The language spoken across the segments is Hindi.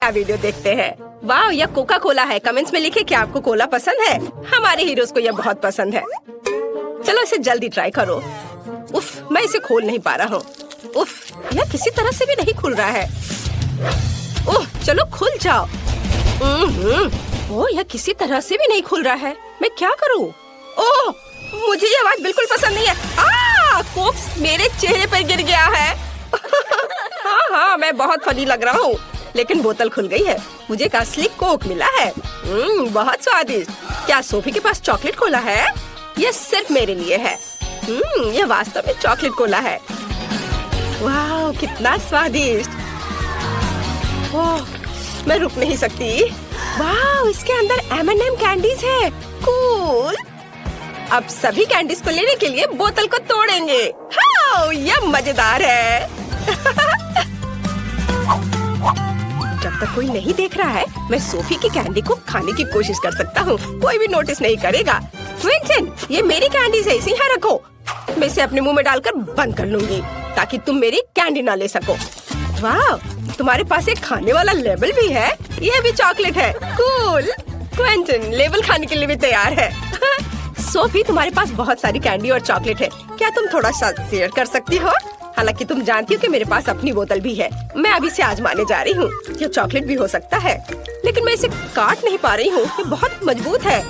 वीडियो देखते हैं। वाह, यह कोका कोला है। कमेंट्स में लिखे कि आपको कोला पसंद है। हमारे हीरोज को यह बहुत पसंद है। चलो इसे जल्दी ट्राई करो। उफ, मैं इसे खोल नहीं पा रहा हूँ। उफ, यह किसी तरह से भी नहीं खुल रहा है। ओह, चलो खुल जाओ। ओह, यह किसी तरह से भी नहीं खुल रहा है। मैं क्या करूँ? ओह, मुझे ये आवाज बिल्कुल पसंद नहीं है। कोक मेरे चेहरे पर गिर गया है। हाँ, मैं बहुत फनी लग रहा हूँ, लेकिन बोतल खुल गई है। मुझे एक असली कोक मिला है। बहुत स्वादिष्ट। क्या सोफी के पास चॉकलेट कोला है? यह सिर्फ मेरे लिए है। यह वास्तव में चॉकलेट कोला है। वाह, कितना स्वादिष्ट। ओह, मैं रुक नहीं सकती। वाह, इसके अंदर M&M कैंडीज है। कूल। अब सभी कैंडीज को लेने के लिए बोतल को तोड़ेंगे। हाँ, यह मजेदार है। जब तक कोई नहीं देख रहा है, मैं सोफी की कैंडी को खाने की कोशिश कर सकता हूँ। कोई भी नोटिस नहीं करेगा। क्विंटन, ये मेरी कैंडीज है, इसे यहाँ रखो। मैं इसे अपने मुंह में डालकर बंद कर लूंगी ताकि तुम मेरी कैंडी ना ले सको। वाह, तुम्हारे पास एक खाने वाला लेबल भी है। यह भी चॉकलेट है। कूल। क्विंटन लेबल खाने के लिए भी तैयार है। सोफी, तुम्हारे पास बहुत सारी कैंडी और चॉकलेट है। क्या तुम थोड़ा सा शेयर कर सकती हो? हालांकि तुम जानती हो कि मेरे पास अपनी बोतल भी है। मैं अभी इसे आजमाने जा रही हूँ। ये चॉकलेट भी हो सकता है, लेकिन मैं इसे काट नहीं पा रही हूँ। ये बहुत मजबूत है।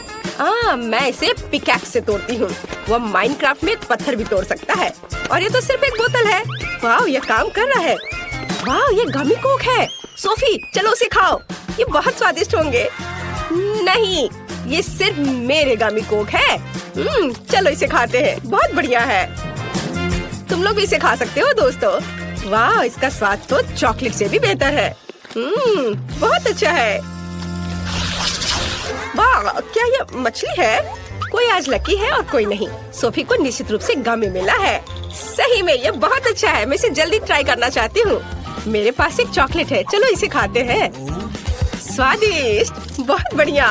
मैं इसे पिकैक्स से तोड़ती हूँ। वह माइनक्राफ्ट में पत्थर भी तोड़ सकता है। और ये तो सिर्फ एक बोतल है। वाह, ये काम कर रहा है। वाह, ये गमी कोक है। सोफी, चलो उसे खाओ। ये बहुत स्वादिष्ट होंगे। नहीं, ये सिर्फ मेरे गमी कोक है। चलो इसे खाते हैं। बहुत बढ़िया है। तुम लोग भी इसे खा सकते हो दोस्तों। वाह, इसका स्वाद तो चॉकलेट से भी बेहतर है। बहुत अच्छा है। वाह, क्या ये मछली है? कोई आज लकी है और कोई नहीं। सोफी को निश्चित रूप से गमी मिला है। सही में ये बहुत अच्छा है। मैं इसे जल्दी ट्राई करना चाहती हूँ। मेरे पास एक चॉकलेट है, चलो इसे खाते हैं। स्वादिष्ट, बहुत बढ़िया।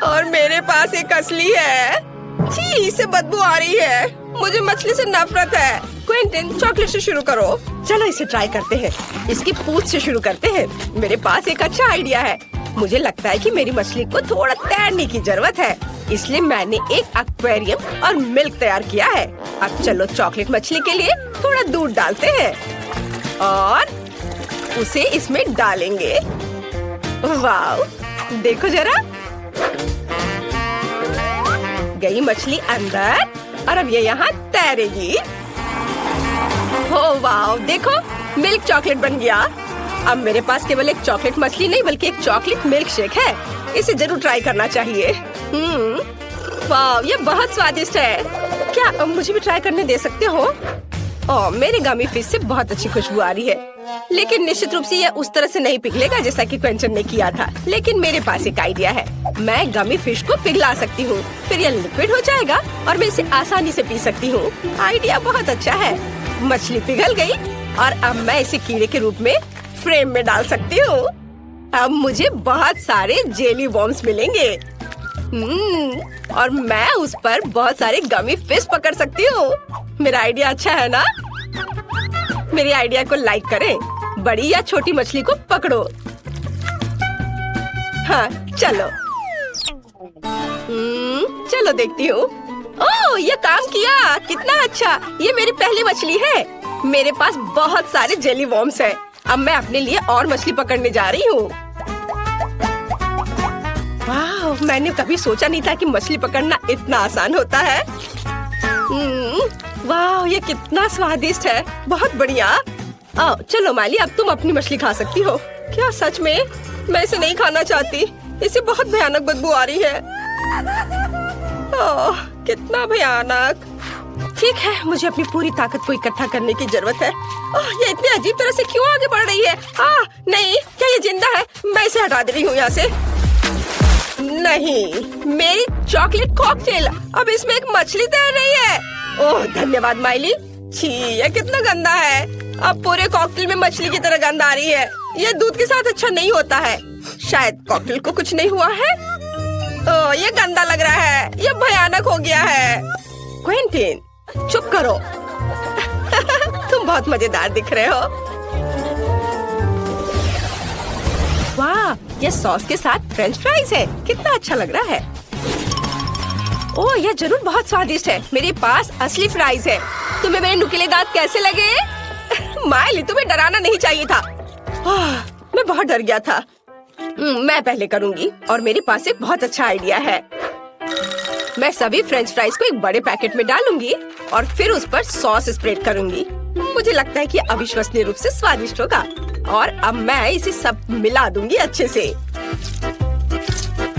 और मेरे पास एक असली है। छी, इसे बदबू आ रही है। मुझे मछली से नफरत है। क्विंटन, चॉकलेट से शुरू करो। चलो इसे ट्राई करते हैं। इसकी पूंछ से शुरू करते हैं। मेरे पास एक अच्छा आइडिया है। मुझे लगता है कि मेरी मछली को थोड़ा तैरने की जरूरत है, इसलिए मैंने एक एक्वेरियम और मिल्क तैयार किया है। अब चलो चॉकलेट मछली के लिए थोड़ा दूध डालते हैं और उसे इसमें डालेंगे। वाह, देखो जरा, गई मछली अंदर और अब ये यहाँ तैरेगी। हो वाह, देखो मिल्क चॉकलेट बन गया। अब मेरे पास केवल एक चॉकलेट मछली नहीं बल्कि एक चॉकलेट मिल्क शेक है। इसे जरूर ट्राई करना चाहिए। वाह, ये बहुत स्वादिष्ट है। क्या अब मुझे भी ट्राई करने दे सकते हो? ओह, मेरे गमी फिश से बहुत अच्छी खुशबू आ रही है, लेकिन निश्चित रूप से यह उस तरह से नहीं पिघलेगा जैसा कि क्विंटन ने किया था। लेकिन मेरे पास एक आइडिया है। मैं गमी फिश को पिघला सकती हूँ, फिर यह लिक्विड हो जाएगा और मैं इसे आसानी से पी सकती हूँ। आइडिया बहुत अच्छा है। मछली पिघल गई और अब मैं इसे कीड़े के रूप में फ्रेम में डाल सकती हूँ। अब मुझे बहुत सारे जेली वॉर्म्स मिलेंगे। और मैं उस पर बहुत सारे गमी फिश पकड़ सकती हूँ। मेरा आइडिया अच्छा है ना? मेरे आइडिया को लाइक करें। बड़ी या छोटी मछली को पकड़ो। हाँ, चलो। चलो देखती हूँ। ओह, ये काम किया। कितना अच्छा। ये मेरी पहली मछली है। मेरे पास बहुत सारे जेली वॉर्म्स हैं। अब मैं अपने लिए और मछली पकड़ने जा रही हूँ। वाह, मैंने कभी सोचा नहीं था कि मछली पकड़ना इतना आसान होता है। वाह, ये कितना स्वादिष्ट है। बहुत बढ़िया। आओ, चलो माली, अब तुम अपनी मछली खा सकती हो। क्या सच में? मैं इसे नहीं खाना चाहती। इसे बहुत भयानक बदबू आ रही है। ओह, कितना भयानक। ठीक है, मुझे अपनी पूरी ताकत को इकट्ठा करने की जरूरत है। ओह, ये इतनी अजीब तरह से क्यों आगे बढ़ रही है? नहीं, क्या ये जिंदा है? मैं इसे हटा दे रही हूँ यहाँ से। नहीं, मेरी चॉकलेट कॉकटेल, अब इसमें एक मछली तैर रही है। ओह, धन्यवाद माइली। छी, ये कितना गंदा है। अब पूरे कॉकटेल में मछली की तरह गंद आ रही है। ये दूध के साथ अच्छा नहीं होता है। शायद कॉकटेल को कुछ नहीं हुआ है। ओह, ये गंदा लग रहा है। ये भयानक हो गया है। क्विंटन, चुप करो। तुम बहुत मजेदार दिख रहे हो। ये सॉस के साथ फ्रेंच फ्राइज है। कितना अच्छा लग रहा है। ओह, यह जरूर बहुत स्वादिष्ट है। मेरे पास असली फ्राइज है। तुम्हें मेरे नुकीले दांत कैसे लगे? माइली, तुम्हें डराना नहीं चाहिए था। मैं बहुत डर गया था। मैं पहले करूँगी और मेरे पास एक बहुत अच्छा आइडिया है। मैं सभी फ्रेंच फ्राइज को एक बड़े पैकेट में डालूंगी और फिर उस पर सॉस स्प्रेड करूंगी। मुझे लगता है कि अविश्वसनीय रूप से स्वादिष्ट होगा। और अब मैं इसे सब मिला दूंगी अच्छे से।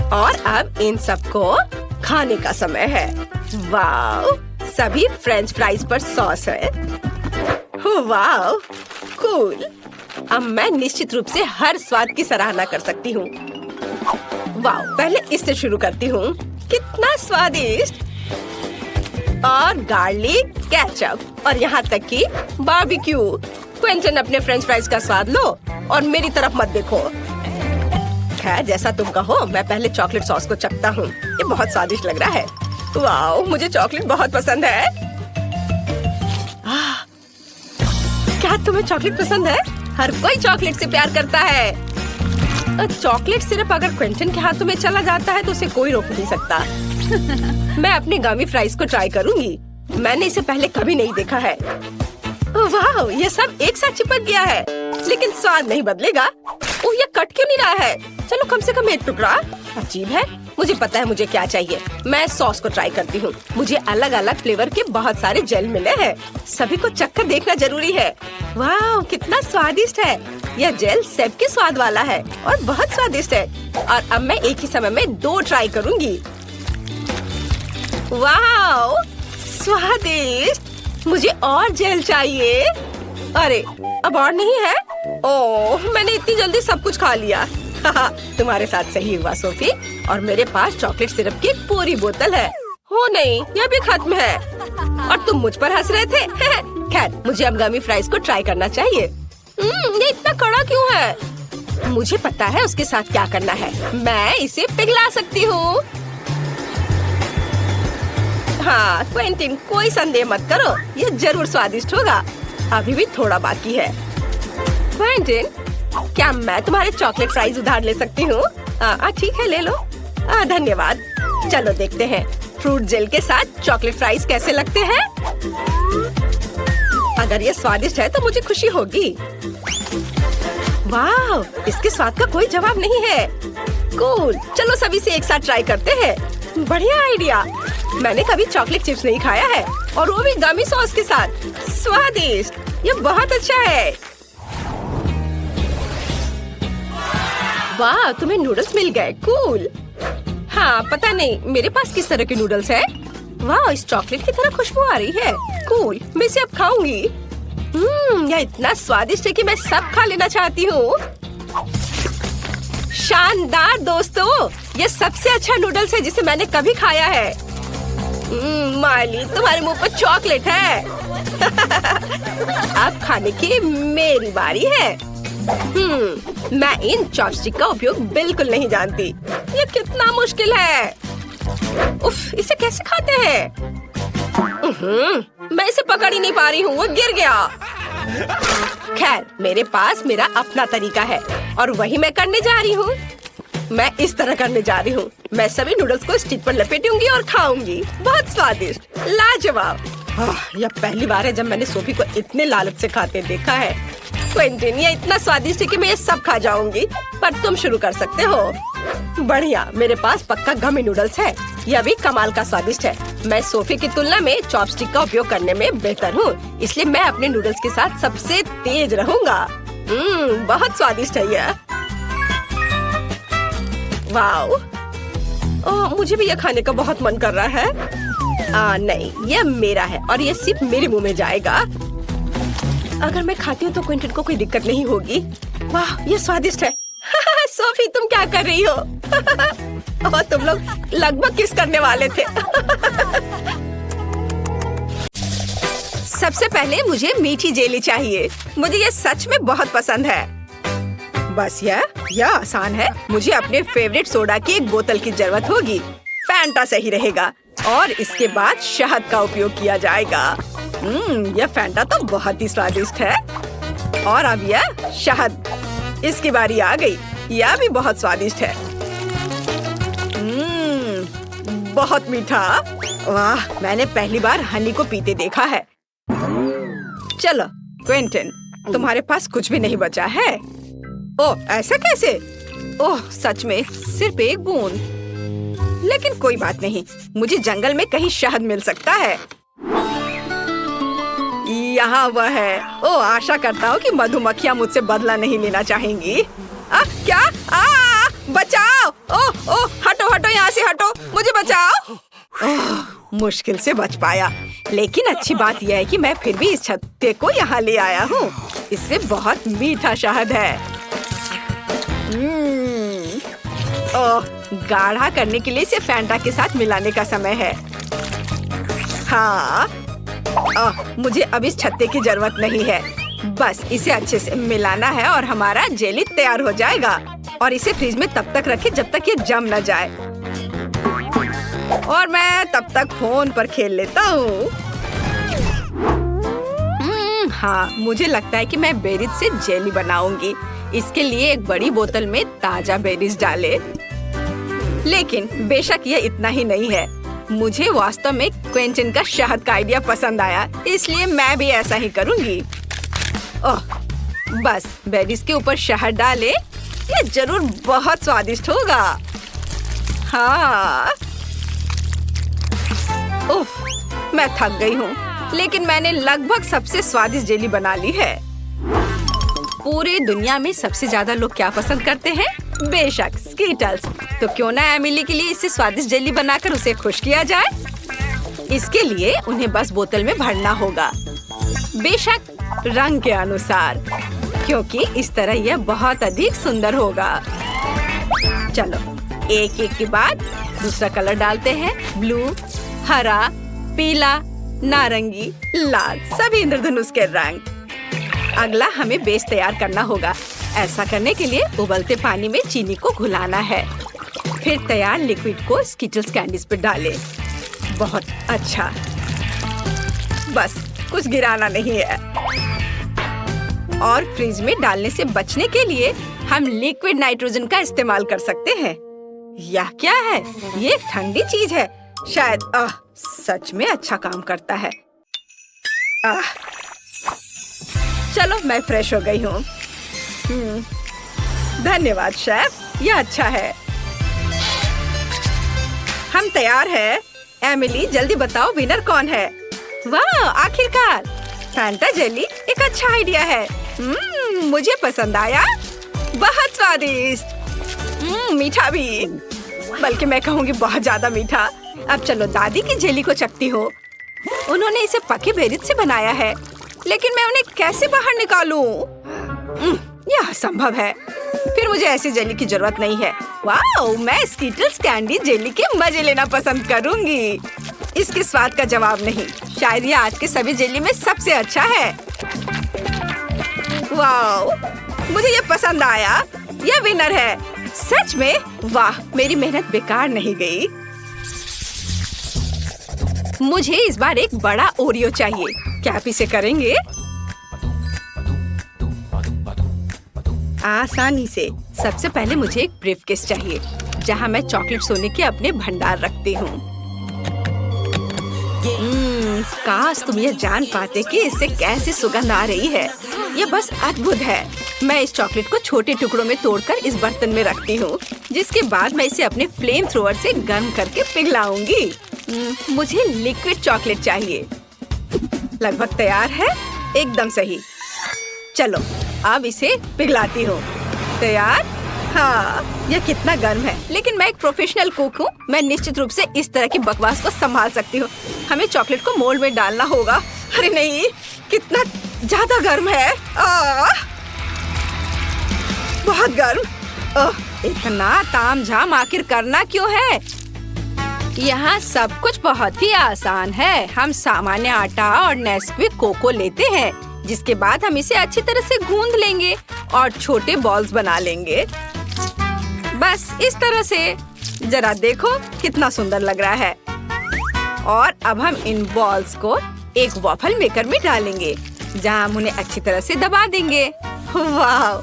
और अब इन सबको खाने का समय है। वाव, सभी फ्रेंच फ्राइज पर सॉस है। वाव, कूल। अब मैं निश्चित रूप से हर स्वाद की सराहना कर सकती हूँ। वाव, पहले इससे शुरू करती हूँ। कितना स्वादिष्ट। और गार्लिक केचप और यहाँ तक कि बारबेक्यू। क्विंटन, अपने फ्रेंच फ्राइज का स्वाद लो और मेरी तरफ मत देखो। खैर, जैसा तुम कहो। मैं पहले चॉकलेट सॉस को चखता हूँ। ये बहुत स्वादिष्ट लग रहा है। वाओ, मुझे चॉकलेट बहुत पसंद है। क्या तुम्हें चॉकलेट पसंद है? हर कोई चॉकलेट से प्यार करता है। चॉकलेट सिर्फ अगर क्विंटन के हाथों में चला जाता है तो उसे कोई रोक नहीं सकता। मैं अपने गमी फ्राइज को ट्राई करूंगी। मैंने इसे पहले कभी नहीं देखा है। वाह, ये सब एक साथ चिपक गया है, लेकिन स्वाद नहीं बदलेगा। ओह, ये कट क्यों नहीं रहा है? चलो कम से कम एक टुकड़ा। अजीब है। मुझे पता है मुझे क्या चाहिए। मैं सॉस को ट्राई करती हूँ। मुझे अलग अलग फ्लेवर के बहुत सारे जेल मिले हैं। सभी को चखकर देखना जरूरी है। वाह, कितना स्वादिष्ट है। यह जेल सेब के स्वाद वाला है और बहुत स्वादिष्ट है। और अब मैं एक ही समय में 2 ट्राई करूँगी। वाह, स्वादिष्ट। मुझे और जेल चाहिए। अरे, अब और नहीं है? ओह, मैंने इतनी जल्दी सब कुछ खा लिया। तुम्हारे साथ सही हुआ सोफी। और मेरे पास चॉकलेट सिरप की एक पूरी बोतल है। हो नहीं, यह भी खत्म है। और तुम मुझ पर हंस रहे थे। खैर, मुझे अब गमी फ्राइज को ट्राई करना चाहिए। ये इतना कड़ा क्यों है? मुझे पता है उसके साथ क्या करना है। मैं इसे पिघला सकती हूँ। हाँ, क्विंटन, कोई संदेह मत करो। ये जरूर स्वादिष्ट होगा। अभी भी थोड़ा बाकी है। क्विंटन, क्या मैं तुम्हारे चॉकलेट फ्राइज उधार ले सकती हूँ? ठीक है, ले लो। धन्यवाद। चलो देखते हैं फ्रूट जेल के साथ चॉकलेट फ्राइज कैसे लगते हैं। अगर ये स्वादिष्ट है तो मुझे खुशी होगी। वाह, इसके स्वाद का कोई जवाब नहीं है। कूल, चलो सभी से एक साथ ट्राई करते हैं। बढ़िया आइडिया। मैंने कभी चॉकलेट चिप्स नहीं खाया है, और वो भी गमी सॉस के साथ। स्वादिष्ट, ये बहुत अच्छा है। वाह, तुम्हें नूडल्स मिल गए। कूल। हाँ, पता नहीं मेरे पास किस तरह के नूडल्स है। वाह, इस चॉकलेट की तरह खुशबू आ रही है। कूल, मैं इसे अब खाऊंगी। यह इतना स्वादिष्ट है कि मैं सब खा लेना चाहती हूँ। शानदार दोस्तों, ये सबसे अच्छा नूडल्स है जिसे मैंने कभी खाया है। माइली, तुम्हारे मुंह पर चॉकलेट है। अब खाने की मेरी बारी है। मैं इन चॉपस्टिक का उपयोग बिल्कुल नहीं जानती। ये कितना मुश्किल है। उफ, इसे कैसे खाते हैं? मैं इसे पकड़ ही नहीं पा रही हूँ। वो गिर गया। खैर, मेरे पास मेरा अपना तरीका है और वही मैं करने जा रही हूँ। मैं इस तरह करने जा रही हूँ। मैं सभी नूडल्स को स्टिक पर लपेटूंगी और खाऊंगी। बहुत स्वादिष्ट, लाजवाब। यह पहली बार है जब मैंने सोफी को इतने लालच से खाते देखा है। क्विंटन, ये इतना स्वादिष्ट है कि मैं ये सब खा जाऊंगी। पर तुम शुरू कर सकते हो। बढ़िया, मेरे पास पक्का गमी नूडल्स है। यह भी कमाल का स्वादिष्ट है। मैं सोफी की तुलना में चॉपस्टिक का उपयोग करने में बेहतर हूँ, इसलिए मैं अपने नूडल्स के साथ सबसे तेज रहूंगा। बहुत स्वादिष्ट है यह। वाओ, मुझे भी यह खाने का बहुत मन कर रहा है। नहीं, यह मेरा है और यह सिर्फ मेरे मुंह में जाएगा। अगर मैं खाती हूँ तो क्विंटन को कोई दिक्कत नहीं होगी। वाह, ये स्वादिष्ट है। सोफी, तुम क्या कर रही हो? और तुम लोग लगभग किस करने वाले थे। सबसे पहले मुझे मीठी जेली चाहिए। मुझे ये सच में बहुत पसंद है। बस यह आसान है। मुझे अपने फेवरेट सोडा की एक बोतल की जरूरत होगी। फैंटा सही रहेगा। और इसके बाद शहद का उपयोग किया जाएगा। यह फैंटा तो बहुत ही स्वादिष्ट है। और अब यह शहद। इसकी बारी आ गई। यह भी बहुत स्वादिष्ट है। बहुत मीठा। वाह, मैंने पहली बार हनी को पीते देखा है। चलो क्विंटन, तुम्हारे पास कुछ भी नहीं बचा है। ओह, ऐसा कैसे? ओह, सच में सिर्फ एक बूंद। लेकिन कोई बात नहीं, मुझे जंगल में कहीं शहद मिल सकता है। यहाँ वह है। ओह, आशा करता हूँ कि मधुमक्खियाँ मुझसे बदला नहीं लेना चाहेंगी। क्या? बचाओ! ओह ओह, हटो हटो, यहाँ से हटो, मुझे बचाओ। मुश्किल से बच पाया, लेकिन अच्छी बात यह है कि मैं फिर भी इस छत्ते को यहाँ ले आया हूँ। इसमें बहुत मीठा शहद है। ओह, गाढ़ा करने के लिए इसे फैंटा के साथ मिलाने का समय है। हाँ, मुझे अब इस छत्ते की जरूरत नहीं है। बस इसे अच्छे से मिलाना है और हमारा जेली तैयार हो जाएगा। और इसे फ्रिज में तब तक रखें जब तक ये जम न जाए। और मैं तब तक फोन पर खेल लेता हूँ। हाँ, मुझे लगता है कि मैं बेरीज से जेली बनाऊंगी। इसके लिए एक बड़ी बोतल में ताजा बेरीज डाले। लेकिन बेशक यह इतना ही नहीं है। मुझे वास्तव में क्विंटन का शहद का आइडिया पसंद आया, इसलिए मैं भी ऐसा ही करूंगी। ओह, बस बेरीज के ऊपर शहद डाले। यह जरूर बहुत स्वादिष्ट होगा। हाँ। उफ, मैं थक गई हूँ, लेकिन मैंने लगभग सबसे स्वादिष्ट जेली बना ली है। पूरी दुनिया में सबसे ज्यादा लोग क्या पसंद करते हैं? बेशक स्कीटल्स। तो क्यों ना एमिली के लिए इससे स्वादिष्ट जेली बनाकर उसे खुश किया जाए। इसके लिए उन्हें बस बोतल में भरना होगा, बेशक रंग के अनुसार, क्योंकि इस तरह यह बहुत अधिक सुंदर होगा। चलो एक एक के बाद दूसरा कलर डालते हैं। ब्लू, हरा, पीला, नारंगी, लाल, सभी इंद्रधनुष के रंग। अगला हमें बेस तैयार करना होगा। ऐसा करने के लिए उबलते पानी में चीनी को घुलाना है। फिर तैयार लिक्विड को स्किटल्स कैंडीज पर डालें। बहुत अच्छा, बस कुछ गिराना नहीं है। और फ्रिज में डालने से बचने के लिए हम लिक्विड नाइट्रोजन का इस्तेमाल कर सकते हैं। यह क्या है? ये एक ठंडी चीज है, शायद सच में अच्छा काम करता है। चलो मैं फ्रेश हो गई हूँ। धन्यवाद शेफ, यह अच्छा है। हम तैयार हैं। एमिली, जल्दी बताओ विनर कौन है? वाह, आखिरकार फैंटा जेली एक अच्छा आइडिया है। मुझे पसंद आया। बहुत स्वादिष्ट। मीठा भी, बल्कि मैं कहूँगी बहुत ज्यादा मीठा। अब चलो दादी की जेली को चखती हूँ। उन्होंने इसे पके बेरीज से बनाया है, लेकिन मैं उन्हें कैसे बाहर निकालूं? यह असंभव है। फिर मुझे ऐसी जेली की जरूरत नहीं है। वाह, मैं स्कीटल्स कैंडी जेली के मजे लेना पसंद करूंगी। इसके स्वाद का जवाब नहीं। शायद ये आज के सभी जेली में सबसे अच्छा है। वाह, मुझे ये पसंद आया। यह विनर है। सच में वाह, मेरी मेहनत बेकार नहीं गई। मुझे इस बार एक बड़ा ओरियो चाहिए। क्या आप इसे करेंगे? आसानी से। सबसे पहले मुझे एक ब्रीफकेस चाहिए, जहाँ मैं चॉकलेट सोने के अपने भंडार रखती हूँ। काश तुम यह जान पाते कि इससे कैसी सुगंध आ रही है। यह बस अद्भुत है। मैं इस चॉकलेट को छोटे टुकड़ों में तोड़कर इस बर्तन में रखती हूँ, जिसके बाद मैं इसे अपने फ्लेम थ्रोवर से गर्म करके पिघलाऊंगी। मुझे लिक्विड चॉकलेट चाहिए। लगभग तैयार है। एकदम सही। चलो अब इसे पिघलाती हूँ। तैयार? हाँ, यह कितना गर्म है, लेकिन मैं एक प्रोफेशनल कुक हूँ। मैं निश्चित रूप से इस तरह की बकवास को संभाल सकती हूँ। हमें चॉकलेट को मोल्ड में डालना होगा। अरे नहीं, कितना ज्यादा गर्म है। बहुत गर्म। इतना तामझाम आखिर करना क्यों है? यहाँ सब कुछ बहुत ही आसान है। हम सामान्य आटा और नेस्क्विक कोको लेते हैं, जिसके बाद हम इसे अच्छी तरह से गूंद लेंगे और छोटे बॉल्स बना लेंगे। बस इस तरह से। जरा देखो कितना सुंदर लग रहा है। और अब हम इन बॉल्स को एक वॉफल मेकर में डालेंगे, जहां हम उन्हें अच्छी तरह से दबा देंगे। वाह,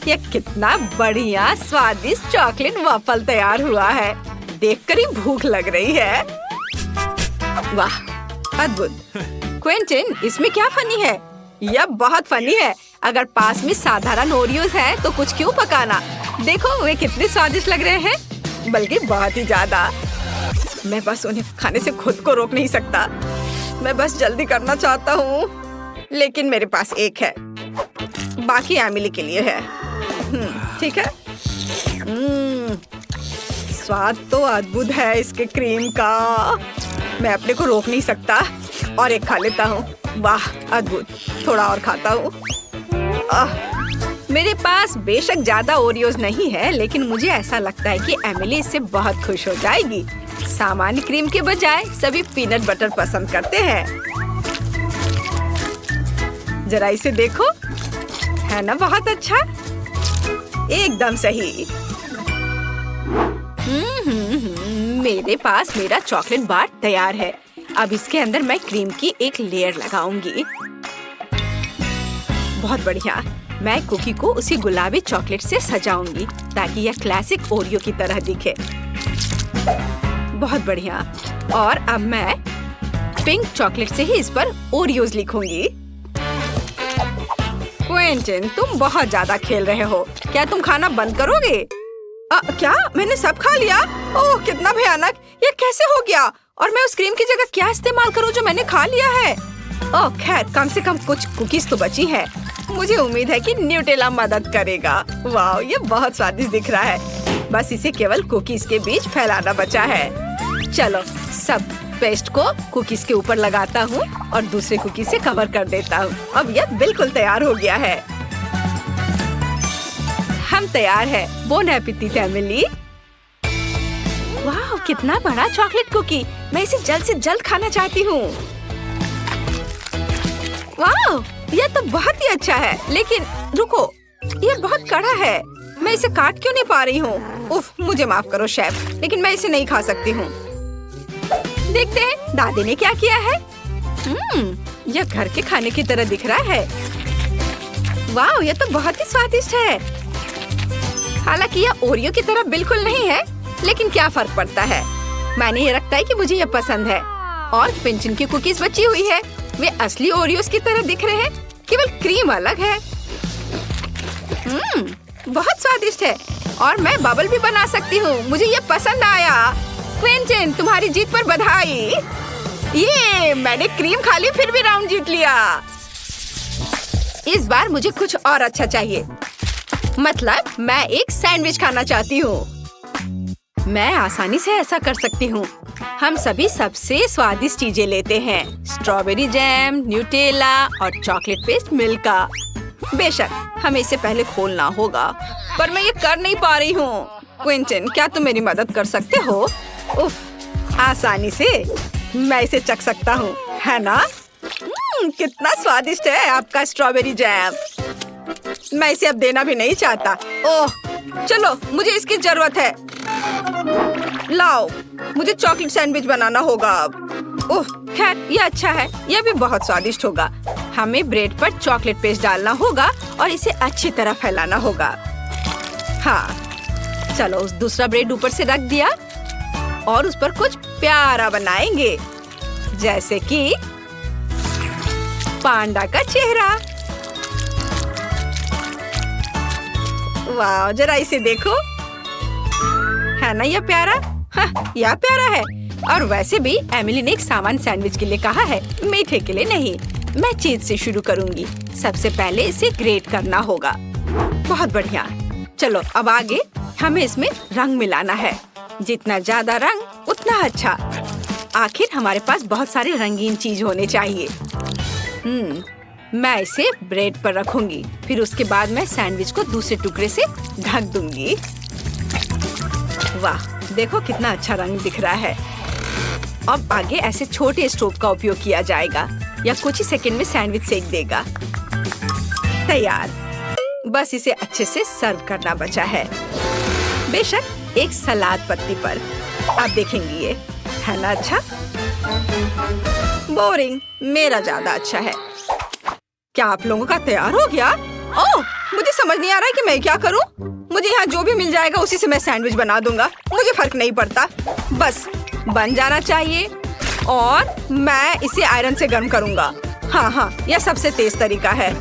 ये कितना बढ़िया स्वादिष्ट चॉकलेट वॉफल तैयार हुआ है। देखकर ही भूख लग रही है। वाह, अद्भुत। क्विंटन, इसमें क्या फनी है? यह बहुत फनी है। अगर पास में साधारण ओरियोज है तो कुछ क्यों पकाना। देखो वे कितने स्वादिष्ट लग रहे हैं, बल्कि बहुत ही ज्यादा। मैं बस उन्हें खाने से खुद को रोक नहीं सकता। मैं बस जल्दी करना चाहता हूँ, लेकिन मेरे पास एक है, बाकी एमिली के लिए है। ठीक है। स्वाद तो अद्भुत है इसके क्रीम का। मैं अपने को रोक नहीं सकता और एक खा लेता हूँ। वाह, अद्भुत। थोड़ा और खाता हूँ। मेरे पास बेशक ज्यादा ओरियोज नहीं है, लेकिन मुझे ऐसा लगता है कि एमिली इससे बहुत खुश हो जाएगी। सामान्य क्रीम के बजाय सभी पीनट बटर पसंद करते हैं। जरा इसे देखो, है ना बहुत अच्छा? एकदम सही। मेरे पास मेरा चॉकलेट बार तैयार है। अब इसके अंदर मैं क्रीम की एक लेयर लगाऊंगी। बहुत बढ़िया। मैं कुकी को उसी गुलाबी चॉकलेट से सजाऊंगी ताकि यह क्लासिक ओरियो की तरह दिखे। बहुत बढ़िया। और अब मैं पिंक चॉकलेट से ही इस पर ओरियोज लिखूंगी। क्विंटन, तुम बहुत ज्यादा खेल रहे हो। क्या तुम खाना बंद करोगे? क्या मैंने सब खा लिया? ओह, कितना भयानक। ये कैसे हो गया? और मैं उस क्रीम की जगह क्या इस्तेमाल करूं जो मैंने खा लिया है? ओह खैर, कम से कम कुछ कुकीज तो बची हैं। मुझे उम्मीद है कि न्यूटेला मदद करेगा। वाह, ये बहुत स्वादिष्ट दिख रहा है। बस इसे केवल कुकीज के बीच फैलाना बचा है। चलो, सब पेस्ट को कुकीज के ऊपर लगाता हूँ और दूसरे कुकीज से कवर कर देता हूँ। अब यह बिल्कुल तैयार हो गया है। हम तैयार है। Bone appétit Emily. वाह, कितना बड़ा चॉकलेट कुकी। मैं इसे जल्द से जल्द खाना चाहती हूँ। वाह, यह तो बहुत ही अच्छा है, लेकिन रुको, यह बहुत कड़ा है। मैं इसे काट क्यों नहीं पा रही हूँ? उफ, मुझे माफ करो शेफ, लेकिन मैं इसे नहीं खा सकती हूँ। देखते हैं दादी ने क्या किया है। यह घर के खाने की तरह दिख रहा है। वाह, यह तो बहुत ही स्वादिष्ट है। हालांकि यह ओरियो की तरह बिल्कुल नहीं है, लेकिन क्या फर्क पड़ता है। मैंने ये रखता है कि मुझे यह पसंद है। और क्विंटन की कुकीज बची हुई है। वे असली ओरियोस की तरह दिख रहे हैं, केवल क्रीम अलग है। बहुत स्वादिष्ट है। और मैं बबल भी बना सकती हूँ। मुझे ये पसंद आया। क्विंटन, तुम्हारी जीत पर बधाई। ये मैंने क्रीम खा ली, फिर भी राउंड जीत लिया। इस बार मुझे कुछ और अच्छा चाहिए। मतलब मैं एक सैंडविच खाना चाहती हूँ। मैं आसानी से ऐसा कर सकती हूँ। हम सभी सबसे स्वादिष्ट चीजें लेते हैं। स्ट्रॉबेरी जैम, न्यूटेला और चॉकलेट पेस्ट मिल्का। बेशक हमें इसे पहले खोलना होगा, पर मैं ये कर नहीं पा रही हूँ। क्विंटन, क्या तुम मेरी मदद कर सकते हो? उफ, आसानी से मैं इसे चख सकता हूँ, है ना? कितना स्वादिष्ट है आपका स्ट्रॉबेरी जैम। मैं इसे अब देना भी नहीं चाहता। ओह, चलो, मुझे इसकी जरूरत है। लाओ, मुझे चॉकलेट सैंडविच बनाना होगा अब। ओह, खैर ये अच्छा है। यह भी बहुत स्वादिष्ट होगा। हमें ब्रेड पर चॉकलेट पेस्ट डालना होगा और इसे अच्छी तरह फैलाना होगा। हाँ, चलो, उस दूसरा ब्रेड ऊपर से रख दिया और उस पर कुछ प्यारा बनाएंगे, जैसे कि पांडा का चेहरा। वाह, जरा इसे देखो, है ना यह प्यारा? हाँ, यह प्यारा है। और वैसे भी एमिली ने एक सामान्य सैंडविच के लिए कहा है, मीठे के लिए नहीं। मैं चीज से शुरू करूंगी। सबसे पहले इसे ग्रेट करना होगा। बहुत बढ़िया। चलो, अब आगे हमें इसमें रंग मिलाना है। जितना ज्यादा रंग उतना अच्छा। आखिर हमारे पास बहुत सारे रंगीन चीज होने चाहिए। मैं इसे ब्रेड पर रखूंगी। फिर उसके बाद मैं सैंडविच को दूसरे टुकड़े से ढक दूंगी। वाह, देखो कितना अच्छा रंग दिख रहा है। अब आगे ऐसे छोटे स्टोव का उपयोग किया जाएगा। यह कुछ ही सेकंड में सैंडविच सेक देगा। तैयार। बस इसे अच्छे से सर्व करना बचा है। बेशक एक सलाद पत्ती पर। आप देखेंगे ये, है ना अच्छा? बोरिंग, मेरा ज्यादा अच्छा है। क्या आप लोगों का तैयार हो गया? ओह, मुझे समझ नहीं आ रहा है कि मैं क्या करूं। मुझे यहाँ जो भी मिल जाएगा उसी से मैं सैंडविच बना दूंगा, मुझे फर्क नहीं पड़ता। बस बन जाना चाहिए और मैं इसे आयरन से गर्म करूंगा। हाँ, यह सबसे तेज तरीका है।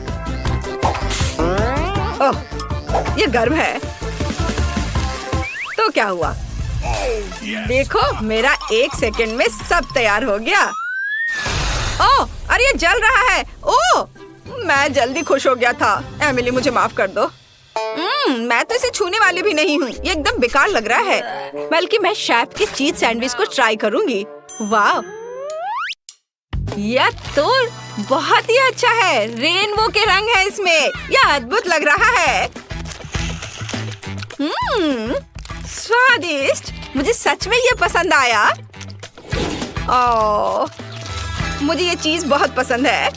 ओह, ये गर्म है। तो क्या हुआ? देखो, मेरा 1 सेकंड में सब तैयार हो गया। ओह, अरे ये जल रहा है। ओह, मैं जल्दी खुश हो गया था। एमिली, मुझे माफ कर दो। मैं तो इसे छूने वाली भी नहीं हूँ। ये एकदम बेकार लग रहा है। बल्कि मैं शेफ के चीज सैंडविच को ट्राई करूंगी। वाह, यह तो बहुत ही अच्छा है। रेनबो के रंग है इसमें। यह अद्भुत लग रहा है। स्वादिष्ट। मुझे सच में ये पसंद आया। ओह, मुझे ये चीज बहुत पसंद है।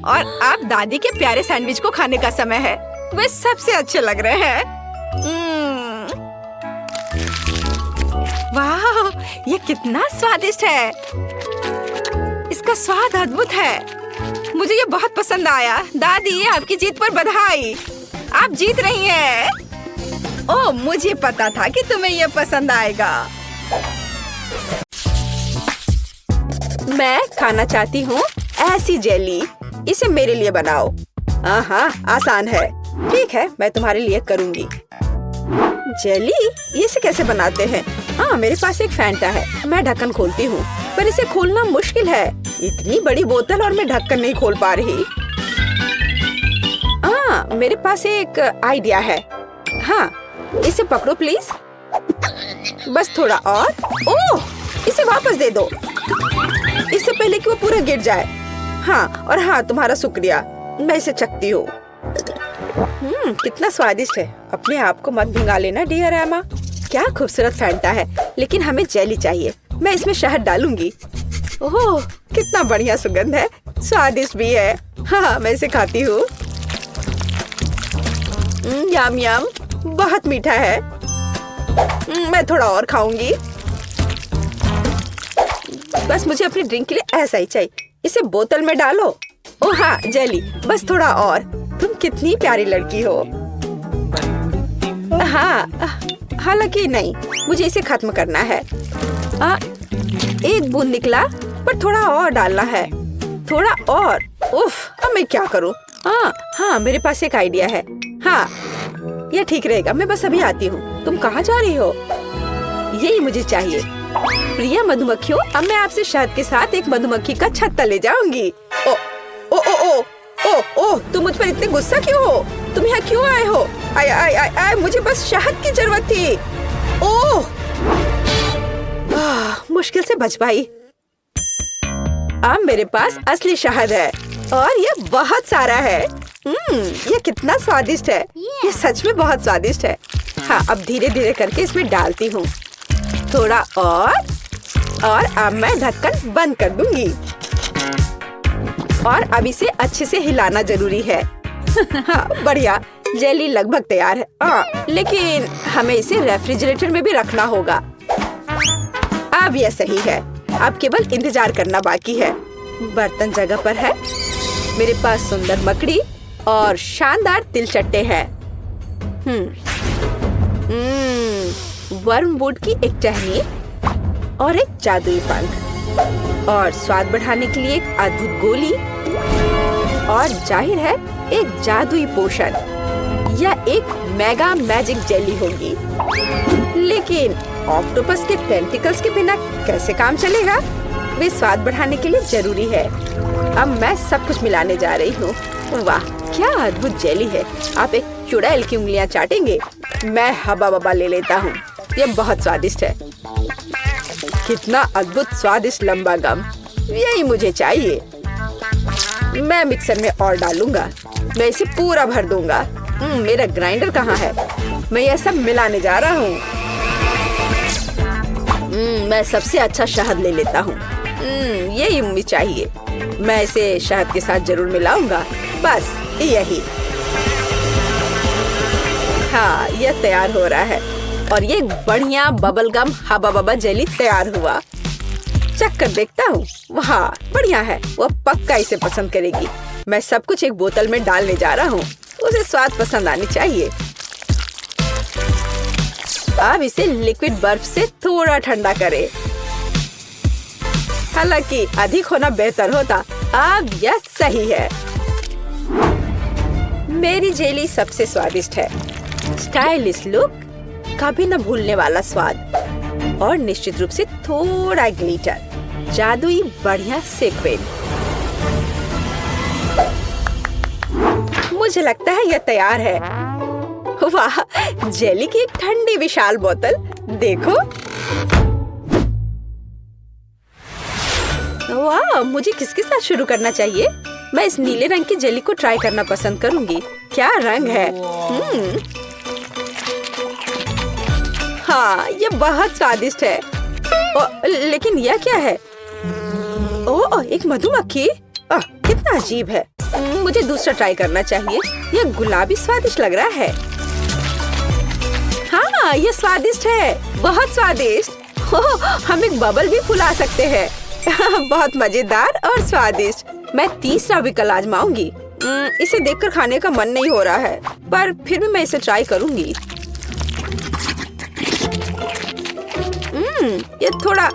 और अब दादी के प्यारे सैंडविच को खाने का समय है। वे सबसे अच्छे लग रहे हैं। वाह, ये कितना स्वादिष्ट है। इसका स्वाद अद्भुत है। मुझे ये बहुत पसंद आया। दादी, आपकी जीत पर बधाई। आप जीत रही हैं। ओह, मुझे पता था कि तुम्हें ये पसंद आएगा। मैं खाना चाहती हूँ ऐसी जेली। इसे मेरे लिए बनाओ। हाँ, आसान है। ठीक है, मैं तुम्हारे लिए करूँगी। जेली, इसे कैसे बनाते हैं? हाँ, मेरे पास एक फैंटा है। मैं ढक्कन खोलती हूँ, पर इसे खोलना मुश्किल है। इतनी बड़ी बोतल और मैं ढक्कन नहीं खोल पा रही। हाँ, मेरे पास एक आइडिया है। हाँ, इसे पकड़ो प्लीज। बस थोड़ा और। ओह, इसे वापस दे दो, इससे पहले कि वो पूरा गिर जाए। हाँ, और हाँ, तुम्हारा शुक्रिया। मैं इसे चखती हूँ। कितना स्वादिष्ट है। अपने आप को मत भिंगा लेना डियर एमा। क्या खूबसूरत फैंटा है, लेकिन हमें जेली चाहिए। मैं इसमें शहद डालूंगी। ओह, कितना बढ़िया सुगंध है। स्वादिष्ट भी है। हाँ, मैं इसे खाती हूँ। यम यम, बहुत मीठा है। मैं थोड़ा और खाऊंगी। बस मुझे अपनी ड्रिंक के लिए ऐसा ही चाहिए। इसे बोतल में डालो। ओह हाँ, जेली, बस थोड़ा और। तुम कितनी प्यारी लड़की हो। हाँ, हालांकि नहीं, मुझे इसे खत्म करना है। एक बूंद निकला, पर थोड़ा और डालना है। थोड़ा और। उफ, अब मैं क्या करूँ? हाँ, मेरे पास एक आइडिया है। हाँ, यह ठीक रहेगा। मैं बस अभी आती हूँ। तुम कहाँ जा रही हो? यही मुझे चाहिए। प्रिय मधुमक्खियों, अब मैं आपसे शहद के साथ एक मधुमक्खी का छत्ता ले जाऊंगी। ओ ओ ओ ओ ओ ओ, तुम मुझ पर इतने गुस्सा क्यों हो? तुम यहाँ क्यों आए हो? आय आय आय आय, मुझे बस शहद की जरूरत थी। ओह, मुश्किल से बच पाई। अब मेरे पास असली शहद है और ये बहुत सारा है। ये कितना स्वादिष्ट है। ये सच में बहुत स्वादिष्ट है। हाँ, अब धीरे धीरे करके इसमें डालती हूँ। थोड़ा और अब मैं ढक्कन बंद कर दूंगी। और अब इसे अच्छे से हिलाना जरूरी है। हाँ, बढ़िया। जेली लगभग तैयार है। लेकिन हमें इसे रेफ्रिजरेटर में भी रखना होगा। अब यह सही है। अब केवल इंतजार करना बाकी है। बर्तन जगह पर है। मेरे पास सुंदर मकड़ी और शानदार तिलचट्टे हैं। वर्मवुड की एक टहनी और एक जादुई पंख और स्वाद बढ़ाने के लिए एक अद्भुत गोली और जाहिर है एक जादुई पोशन। यह एक मेगा मैजिक जेली होगी। लेकिन ऑक्टोपस के टेंटिकल्स के बिना कैसे काम चलेगा? वे स्वाद बढ़ाने के लिए जरूरी है। अब मैं सब कुछ मिलाने जा रही हूँ। वाह, क्या अद्भुत जेली है। आप एक चुड़ैल की उंगलियां चाटेंगे। मैं हबा बबा ले लेता हूँ। यह बहुत स्वादिष्ट है। कितना अद्भुत स्वादिष्ट लंबा गम। यही मुझे चाहिए। मैं मिक्सर में और डालूंगा। मैं इसे पूरा भर दूंगा। मेरा ग्राइंडर कहाँ है? मैं यह सब मिलाने जा रहा हूँ। मैं सबसे अच्छा शहद ले लेता हूँ। यही मुझे चाहिए। मैं इसे शहद के साथ जरूर मिलाऊंगा। बस यही। हाँ, यह तैयार हो रहा है और ये बढ़िया बबल गम हबा बबा जेली तैयार हुआ। चख कर देखता हूँ। वाह, बढ़िया है। वह पक्का इसे पसंद करेगी। मैं सब कुछ एक बोतल में डालने जा रहा हूँ। उसे स्वाद पसंद आनी चाहिए। अब इसे लिक्विड बर्फ से थोड़ा ठंडा करें। हालांकि अधिक होना बेहतर होता। अब यह सही है। मेरी जेली सबसे स्वादिष्ट है। स्टाइलिश लुक, कभी न भूलने वाला स्वाद और निश्चित रूप से थोड़ा ग्लिटर, जादुई बढ़िया सीक्वेंस। मुझे लगता है यह तैयार है। वाह, जेली की एक ठंडी विशाल बोतल देखो। वाह, मुझे किसके साथ शुरू करना चाहिए? मैं इस नीले रंग की जेली को ट्राई करना पसंद करूंगी। क्या रंग है। हाँ, ये बहुत स्वादिष्ट है। लेकिन यह क्या है? ओह, एक मधुमक्खी। कितना अजीब है। मुझे दूसरा ट्राई करना चाहिए। यह गुलाबी स्वादिष्ट लग रहा है। हाँ, ये स्वादिष्ट है, बहुत स्वादिष्ट। हम एक बबल भी फुला सकते हैं। बहुत मजेदार और स्वादिष्ट। मैं तीसरा विकल्प आजमाऊंगी। इसे देखकर खाने का मन नहीं हो रहा है, पर फिर भी मैं इसे ट्राई करूंगी। ये थोड़ा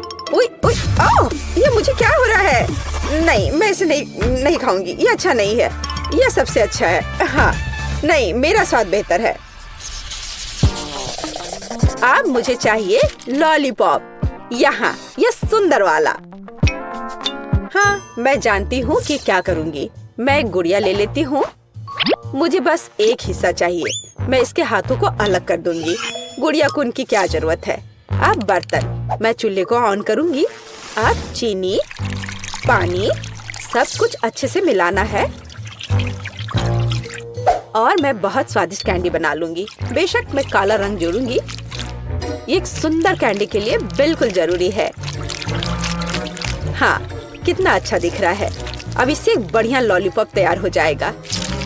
ये मुझे क्या हो रहा है? नहीं, मैं इसे नहीं खाऊंगी। ये अच्छा नहीं है। यह सबसे अच्छा है। हाँ, नहीं, मेरा स्वाद बेहतर है। अब मुझे चाहिए लॉलीपॉप। यहाँ, यह सुंदर वाला। हाँ, मैं जानती हूँ कि क्या करूँगी। मैं एक गुड़िया ले लेती हूँ। मुझे बस एक हिस्सा चाहिए। मैं इसके हाथों को अलग कर दूंगी। गुड़िया को उनकी क्या जरूरत है। अब बर्तन, मैं चूल्हे को ऑन करूँगी। अब चीनी, पानी, सब कुछ अच्छे से मिलाना है और मैं बहुत स्वादिष्ट कैंडी बना लूंगी। बेशक मैं काला रंग जोड़ूंगी। ये एक सुंदर कैंडी के लिए बिल्कुल जरूरी है। हाँ, कितना अच्छा दिख रहा है। अब इससे एक बढ़िया लॉलीपॉप तैयार हो जाएगा।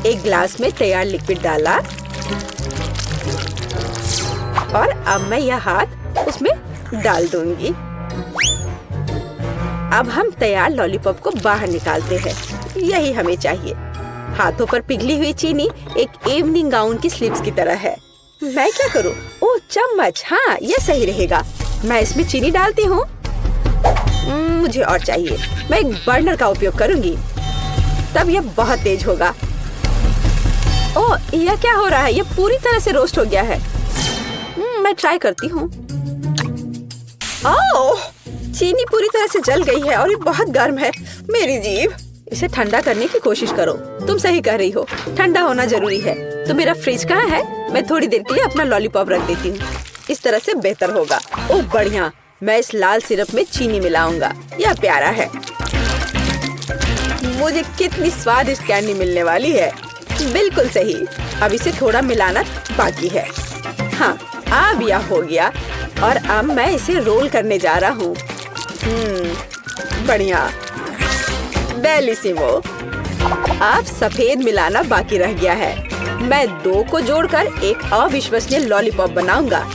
एक ग्लास में तैयार लिक्विड डाला और अब मैं यह हाथ उसमें डाल दूंगी। अब हम तैयार लॉलीपॉप को बाहर निकालते हैं। यही हमें चाहिए। हाथों पर पिघली हुई चीनी एक इवनिंग गाउन की स्लीव्स की तरह है। मैं क्या करूं? ओह, चम्मच। हाँ, यह सही रहेगा। मैं इसमें चीनी डालती हूँ। मुझे और चाहिए। मैं एक बर्नर का उपयोग करूंगी, तब यह बहुत तेज होगा। ओह, यह क्या हो रहा है? यह पूरी तरह से रोस्ट हो गया है। मैं ट्राई करती हूँ। ओह, चीनी पूरी तरह से जल गई है और ये बहुत गर्म है। मेरी जीभ। इसे ठंडा करने की कोशिश करो। तुम सही कह रही हो, ठंडा होना जरूरी है। तो मेरा फ्रिज कहाँ है? मैं थोड़ी देर के लिए अपना लॉलीपॉप रख देती हूँ। इस तरह से बेहतर होगा। ओह, बढ़िया। मैं इस लाल सिरप में चीनी मिलाऊंगा। यह प्यारा है। मुझे कितनी स्वादिष्ट कैंडी मिलने वाली है। बिल्कुल सही। अब इसे थोड़ा मिलाना बाकी है। हाँ, अब यह हो गया और अब मैं इसे रोल करने जा रहा हूँ। बढ़िया, डेलिसिमो। अब सफेद मिलाना बाकी रह गया है। मैं दो को जोड़कर एक अविश्वसनीय लॉलीपॉप बनाऊंगा।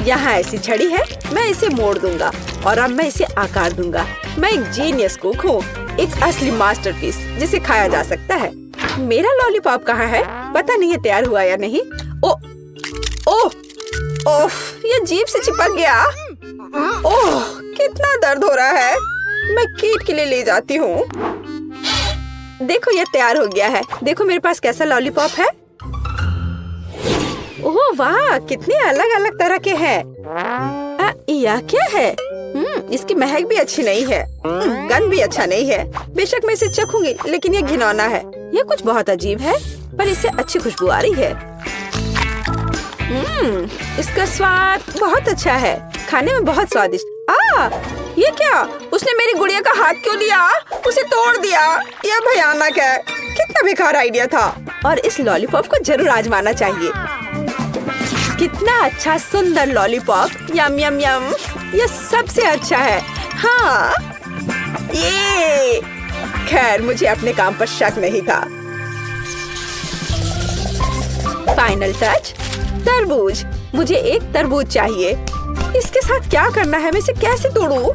यहाँ ऐसी छड़ी है, मैं इसे मोड़ दूंगा और अब मैं इसे आकार दूंगा। मैं एक जीनियस कुक हूँ, एक असली मास्टरपीस जिसे खाया जा सकता है। मेरा लॉलीपॉप कहाँ है? पता नहीं है तैयार हुआ या नहीं। ओह, ये जीभ से चिपक गया। ओह, कितना दर्द हो रहा है। मैं कीट के लिए ले जाती हूँ। देखो, ये तैयार हो गया है। देखो मेरे पास कैसा लॉलीपॉप है। ओह वाह, कितने अलग अलग तरह के हैं। यह क्या है? इसकी महक भी अच्छी नहीं है। गंध भी अच्छा नहीं है। बेशक मैं इसे चखूंगी, लेकिन ये घिनौना है। यह कुछ बहुत अजीब है, पर इससे अच्छी खुशबू आ रही है। इसका स्वाद बहुत अच्छा है। खाने में बहुत स्वादिष्ट। ये क्या? उसने मेरी गुड़िया का हाथ क्यों लिया? उसे तोड़ दिया। यह भयानक है। कितना बेकार आइडिया था। और इस लॉलीपॉप को जरूर आजमाना चाहिए। कितना अच्छा सुंदर लॉलीपॉप। यम यम यम। यह सबसे अच्छा है। हाँ, ये खैर, मुझे अपने काम पर शक नहीं था। फाइनल टच, तरबूज। मुझे एक तरबूज चाहिए। इसके साथ क्या करना है? मैं इसे कैसे तोड़ूं?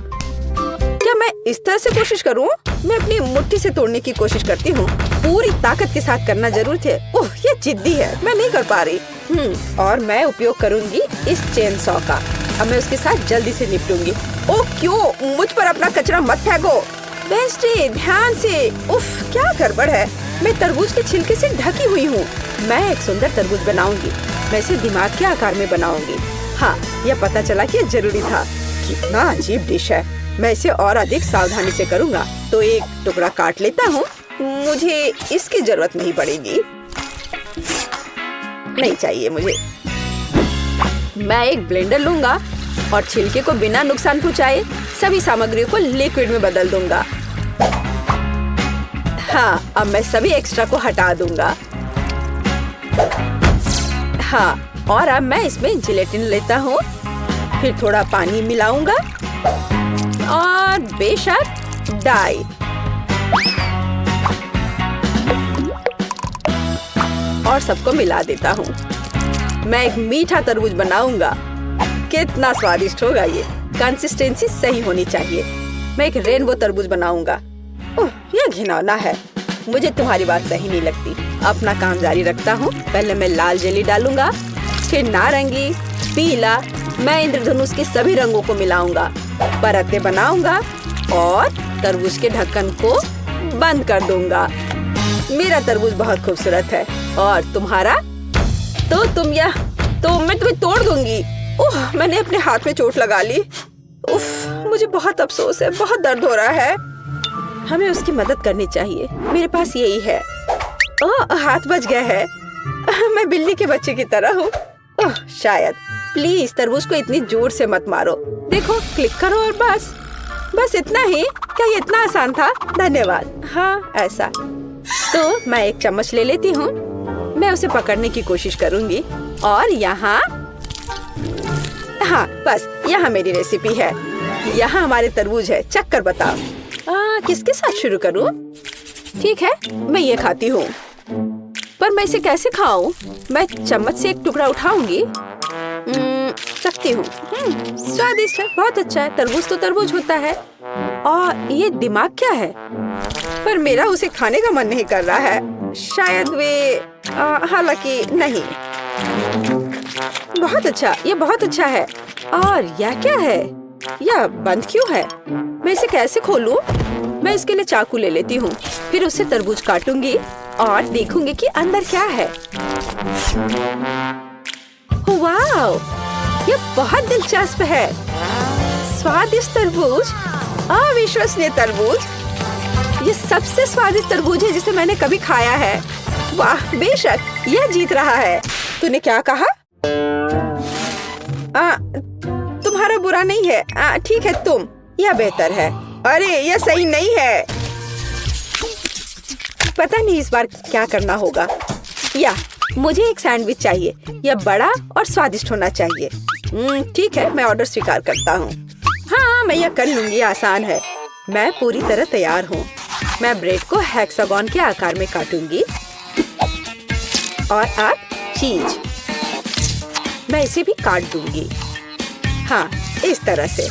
क्या मैं इस तरह से कोशिश करूं? मैं अपनी मुट्ठी से तोड़ने की कोशिश करती हूँ। पूरी ताकत के साथ करना जरूर थे। ओह, ये जिद्दी है, मैं नहीं कर पा रही। और मैं उपयोग करूंगी इस चेन सॉ का। अब मैं उसके साथ जल्दी से निपटूंगी। ओह क्यों, मुझ पर अपना कचरा मत फेंको। वेंसडे, ध्यान से। उफ, क्या गड़बड़ है। मैं तरबूज के छिलके से ढकी हुई हूँ। मैं एक सुंदर तरबूज बनाऊंगी। मैं इसे दिमाग के आकार में बनाऊंगी। हाँ, यह पता चला कि यह जरूरी था। कितना अजीब डिश है। मैं इसे और अधिक सावधानी से करूँगा। तो एक टुकड़ा काट लेता हूँ। मुझे इसकी जरूरत नहीं पड़ेगी। नहीं चाहिए मुझे। मैं एक ब्लेंडर लूंगा और छिलके को बिना नुकसान पहुँचाए सभी सामग्रियों को लिक्विड में बदल दूंगा। हाँ, अब मैं सभी एक्स्ट्रा को हटा दूंगा। हाँ, और अब मैं इसमें जिलेटिन लेता हूँ। फिर थोड़ा पानी मिलाऊंगा और बेशक डाई। और सबको मिला देता हूँ। मैं एक मीठा तरबूज बनाऊंगा। कितना स्वादिष्ट होगा ये। कंसिस्टेंसी सही होनी चाहिए। मैं एक रेनबो तरबूज बनाऊंगा। ओह, यह घिनौना है। मुझे तुम्हारी बात सही नहीं लगती। अपना काम जारी रखता हूँ। पहले मैं लाल जेली डालूंगा, फिर नारंगी, पीला। मैं इंद्रधनुष के सभी रंगों को मिलाऊंगा, परतें बनाऊंगा और तरबूज के ढक्कन को बंद कर दूंगा। मेरा तरबूज बहुत खूबसूरत है। और तुम्हारा? तो मैं तुम्हें तोड़ दूंगी। ओह, मैंने अपने हाथ में चोट लगा ली। उफ, मुझे बहुत अफसोस है। बहुत दर्द हो रहा है। हमें उसकी मदद करनी चाहिए। मेरे पास यही है। ओह, हाथ बच गया है। मैं बिल्ली के बच्चे की तरह हूँ। ओह, शायद। प्लीज तरबूज को इतनी जोर से मत मारो। देखो, क्लिक करो और बस इतना ही। क्या ये इतना आसान था? धन्यवाद। हाँ, ऐसा। तो मैं एक चम्मच ले लेती हूँ। मैं उसे पकड़ने की कोशिश करूँगी। और यहाँ, हाँ, बस यहाँ मेरी रेसिपी है। यहाँ हमारे तरबूज है। चख कर बताओ। किसके साथ शुरू करूँ? ठीक है, मैं ये खाती हूँ। पर मैं इसे कैसे खाऊं? मैं चम्मच से एक टुकड़ा उठाऊंगी। चखती हूँ। स्वादिष्ट है, बहुत अच्छा है। तरबूज तो तरबूज होता है। और ये दिमाग क्या है? पर मेरा उसे खाने का मन नहीं कर रहा है। शायद हालांकि नहीं। बहुत अच्छा, ये बहुत अच्छा है। और यह क्या है? यह बंद क्यों है? मैं इसे कैसे खोलूं? मैं इसके लिए चाकू ले लेती हूँ। फिर उसे तरबूज काटूंगी और देखूंगी कि अंदर क्या है। वाओ, ये बहुत दिलचस्प है। स्वादिष्ट तरबूज, अविश्वसनीय तरबूज। ये सबसे स्वादिष्ट तरबूज है जिसे मैंने कभी खाया है। वाह, बेशक यह जीत रहा है। तूने क्या कहा? तुम्हारा बुरा नहीं है। ठीक है, तुम। यह बेहतर है। अरे, यह सही नहीं है। पता नहीं इस बार क्या करना होगा। या मुझे एक सैंडविच चाहिए। यह बड़ा और स्वादिष्ट होना चाहिए। ठीक है, मैं ऑर्डर स्वीकार करता हूँ। हाँ, मैं यह कर लूंगी। आसान है। मैं पूरी तरह तैयार हूँ। मैं ब्रेड को हेक्सागोन के आकार में काटूंगी। और अब चीज। मैं इसे भी काट दूंगी। हाँ, इस तरह से।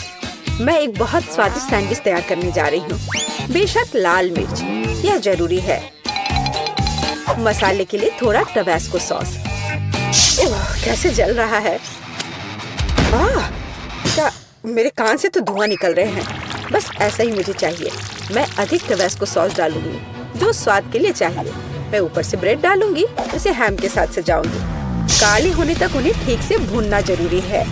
मैं एक बहुत स्वादिष्ट सैंडविच तैयार करने जा रही हूँ। बेशक लाल मिर्च, यह जरूरी है। मसाले के लिए थोड़ा टबास्को सॉस। ओह, कैसे जल रहा है। क्या मेरे कान से तो धुआं निकल रहे हैं। बस ऐसा ही मुझे चाहिए। मैं अधिक टबास्को सॉस डालूंगी, जो स्वाद के लिए चाहिए। मैं ऊपर से ब्रेड डालूंगी, इसे हैम के साथ सजाऊंगी। काली होने तक उन्हें ठीक से भूनना जरूरी है।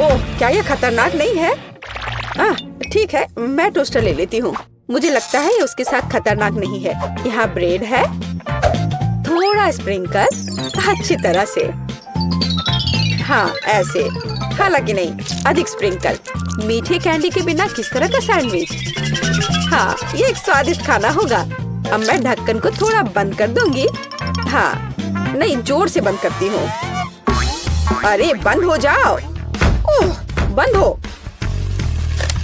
ओह, क्या यह खतरनाक नहीं है? ठीक है, मैं टोस्टर ले लेती हूँ। मुझे लगता है ये उसके साथ खतरनाक नहीं है। यहाँ ब्रेड है, थोड़ा स्प्रिंकल अच्छी तरह से। हाँ, ऐसे। हालांकि नहीं, अधिक स्प्रिंकल। मीठे कैंडी के बिना किस तरह का सैंडविच? हाँ, ये एक स्वादिष्ट खाना होगा। अब मैं ढक्कन को थोड़ा बंद कर दूंगी। हाँ, नहीं, जोर से बंद करती हूँ। अरे, बंद हो जाओ। ओह, बंद हो।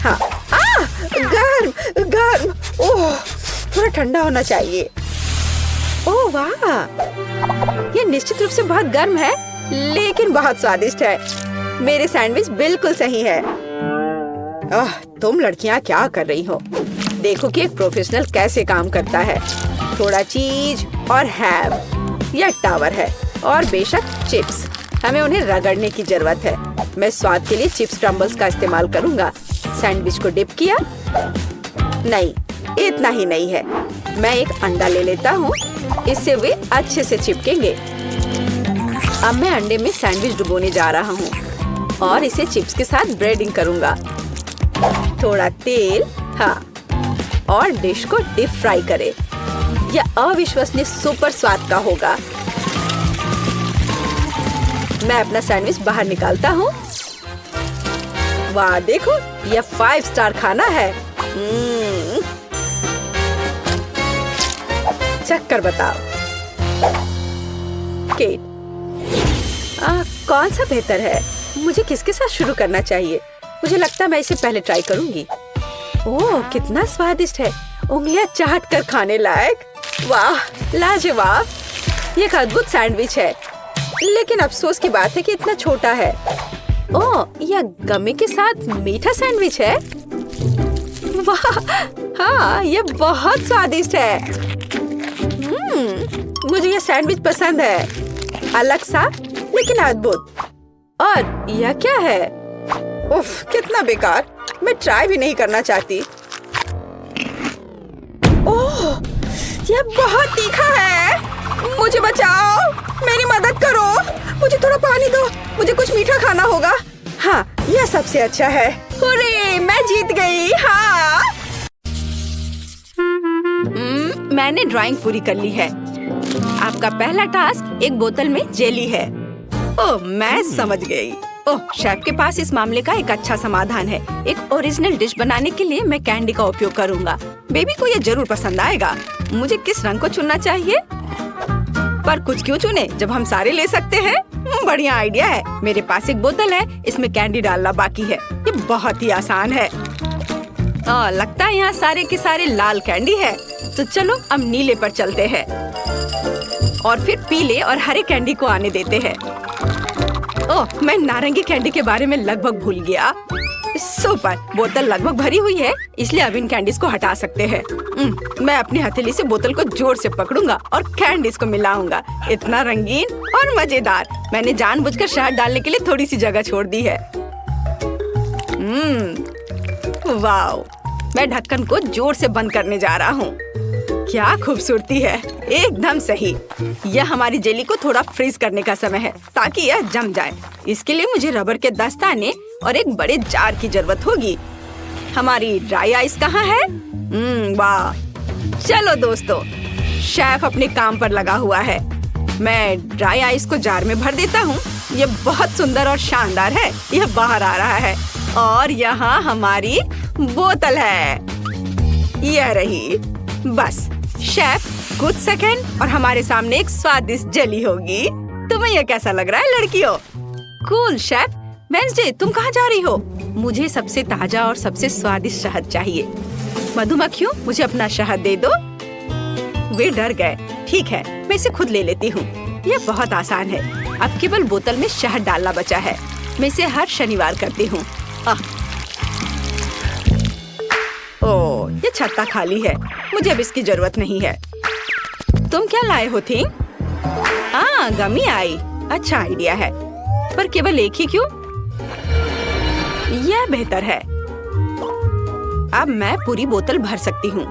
हाँ, गर्म गर्म। ओह, थोड़ा ठंडा होना चाहिए। ओह वाह, ये निश्चित रूप से बहुत गर्म है, लेकिन बहुत स्वादिष्ट है। मेरे सैंडविच बिल्कुल सही है। तुम लड़कियां क्या कर रही हो? देखो कि एक प्रोफेशनल कैसे काम करता है। थोड़ा चीज और हैम। यह टावर है और बेशक चिप्स। हमें उन्हें रगड़ने की जरूरत है। मैं स्वाद के लिए चिप्स क्रम्बल्स का इस्तेमाल करूंगा। सैंडविच को डिप किया। नहीं, इतना ही नहीं है। मैं एक अंडा ले लेता हूँ, इससे वे अच्छे से चिपकेंगे। अब मैं अंडे में सैंडविच डुबोने जा रहा हूँ और इसे चिप्स के साथ ब्रेडिंग करूंगा। थोड़ा तेल, हाँ, और डिश को डीप फ्राई करें। यह अविश्वसनीय सुपर स्वाद का होगा। मैं अपना सैंडविच बाहर निकालता हूँ। वाह, देखो, यह 5 स्टार खाना है। चक्कर बताओ। केट, कौन सा बेहतर है? मुझे किसके साथ शुरू करना चाहिए? मुझे लगता है मैं इसे पहले ट्राई करूंगी। ओह, कितना स्वादिष्ट है। उंगलियां चाट कर खाने लायक। वाह, लाजवाब। ये एक अद्भुत सैंडविच है, लेकिन अफसोस की बात है कि इतना छोटा है। ओह, यह गमी के साथ मीठा सैंडविच है। वाह, हाँ, यह बहुत स्वादिष्ट है। मुझे यह सैंडविच पसंद है। अलग सा लेकिन अद्भुत। और यह क्या है? उफ, कितना बेकार। मैं ट्राई भी नहीं करना चाहती। ओह, यह बहुत तीखा है। मुझे बचाओ, मेरी मदद करो। मुझे थोड़ा पानी दो, मुझे कुछ मीठा खाना होगा। हाँ, यह सबसे अच्छा है। हुर्रे, मैं जीत गई। हाँ, मैंने ड्राइंग पूरी कर ली है। आपका पहला टास्क एक बोतल में जेली है। ओह, मैं समझ गई। ओह, शेफ के पास इस मामले का एक अच्छा समाधान है। एक ओरिजिनल डिश बनाने के लिए मैं कैंडी का उपयोग करूंगा। बेबी को ये जरूर पसंद आएगा। मुझे किस रंग को चुनना चाहिए? पर कुछ क्यों चुने जब हम सारे ले सकते हैं? बढ़िया आइडिया है। मेरे पास एक बोतल है, इसमें कैंडी डालना बाकी है। ये बहुत ही आसान है। लगता है यहाँ सारे के सारे लाल कैंडी है। तो चलो अब नीले पर चलते हैं और फिर पीले और हरे कैंडी को आने देते हैं। ओह, मैं नारंगी कैंडी के बारे में लगभग भूल गया। सुपर, बोतल लगभग भरी हुई है, इसलिए अब इन कैंडीज को हटा सकते हैं। मैं अपनी हथेली से बोतल को जोर से पकड़ूंगा और कैंडीज को मिलाऊंगा। इतना रंगीन और मजेदार। मैंने जानबूझकर शहद डालने के लिए थोड़ी सी जगह छोड़ दी है। वाह, मैं ढक्कन को जोर से बंद करने जा रहा हूँ। क्या खूबसूरती है, एकदम सही। यह हमारी जेली को थोड़ा फ्रीज करने का समय है ताकि यह जम जाए। इसके लिए मुझे रबर के दस्ताने और एक बड़े जार की जरूरत होगी। हमारी ड्राई आइस कहाँ है? वाह, चलो दोस्तों, शेफ अपने काम पर लगा हुआ है। मैं ड्राई आइस को जार में भर देता हूँ। यह बहुत सुंदर और शानदार है। यह बाहर आ रहा है और यहाँ हमारी बोतल है। यह रही। बस शेफ, कुछ सेकंड और हमारे सामने एक स्वादिष्ट जेली होगी। तुम्हें यह कैसा लग रहा है लड़कियों? Cool chef. वेंसडे, तुम कहाँ जा रही हो? मुझे सबसे ताजा और सबसे स्वादिष्ट शहद चाहिए। मधुमक्खियों, मुझे अपना शहद दे दो। वे डर गए। ठीक है, मैं इसे खुद ले लेती हूँ। यह बहुत आसान है। अब केवल बोतल में शहद डालना बचा है। मैं इसे हर शनिवार करती हूँ। ओह, ये छत्ता खाली है। मुझे अब इसकी जरूरत नहीं है। तुम क्या लाए हो थी? गमी आई। अच्छा आइडिया है, पर केवल एक ही क्यों? यह बेहतर है। अब मैं पूरी बोतल भर सकती हूँ।